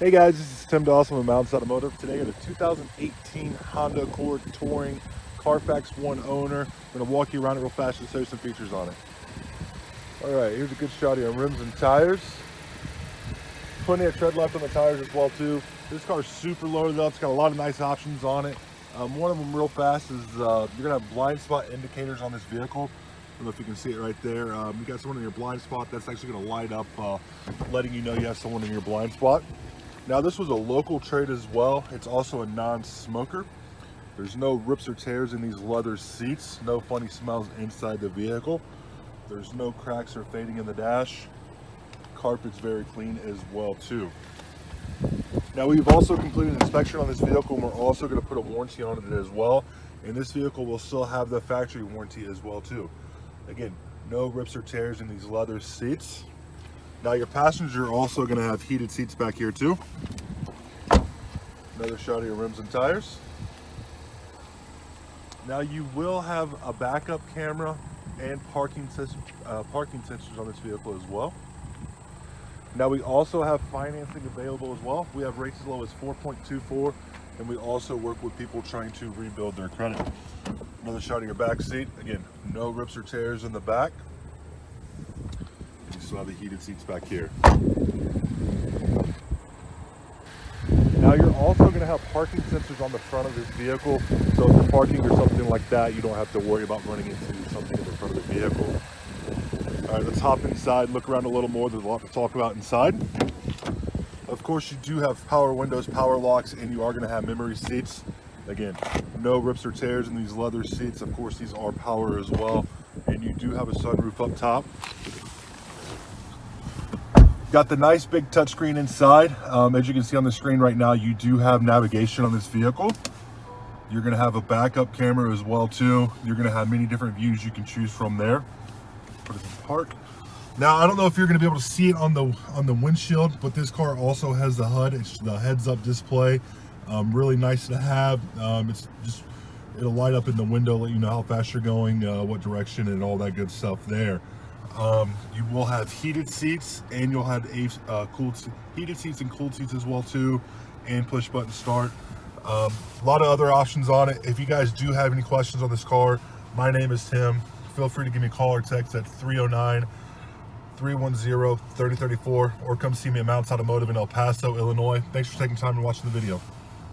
Hey guys, this is Tim Dawson with Mounts Automotive. Today I got a 2018 Honda Accord Touring, Carfax one owner. I'm going to walk you around it real fast and show you some features on it. Alright, here's a good shot here on rims and tires. Plenty of tread left on the tires as well too. This car's super loaded up. It's got a lot of nice options on it. One of them real fast is you're going to have blind spot indicators on this vehicle. I don't know if you can see it right there. You got someone in your blind spot that's actually going to light up, letting you know you have someone in your blind spot. Now this was a local trade as well. It's also a non-smoker. There's no rips or tears in these leather seats. No funny smells inside the vehicle. There's no cracks or fading in the dash. Carpet's very clean as well too. Now we've also completed an inspection on this vehicle and we're also going to put a warranty on it as well. And this vehicle will still have the factory warranty as well too. Again, no rips or tears in these leather seats. Now your passengers are also going to have heated seats back here too. Another shot of your rims and tires. Now you will have a backup camera and parking sensors on this vehicle as well. Now we also have financing available as well. We have rates as low as 4.24, and we also work with people trying to rebuild their credit. Another shot of your back seat. Again, no rips or tears in the back. You still have the heated seats back here. Now you're also going to have parking sensors on the front of this vehicle, so if you're parking or something like that, you don't have to worry about running into something in the front of the vehicle. All right, let's hop inside, look around a little more. There's a lot to talk about inside. Of course, you do have power windows, power locks, and you are going to have memory seats. Again, no rips or tears in these leather seats. Of course, these are power as well, and you do have a sunroof up top. Got the nice big touchscreen inside. As you can see on the screen right now, you do have navigation on this vehicle. You're going to have a backup camera as well too. You're going to have many different views you can choose from there. Put it in park. Now I don't know if you're going to be able to see it on the windshield, but this car also has the HUD. It's the heads-up display. Really nice to have. It'll light up in the window, let you know how fast you're going, what direction, and all that good stuff there. You will have heated seats, and you'll have heated seats and cooled seats as well too, and push button start. A lot of other options on it. If you guys do have any questions on this car, my name is Tim. Feel free to give me a call or text at 309-310-3034, or come see me at Mounts Automotive in El Paso, Illinois. Thanks for taking time and watching the video.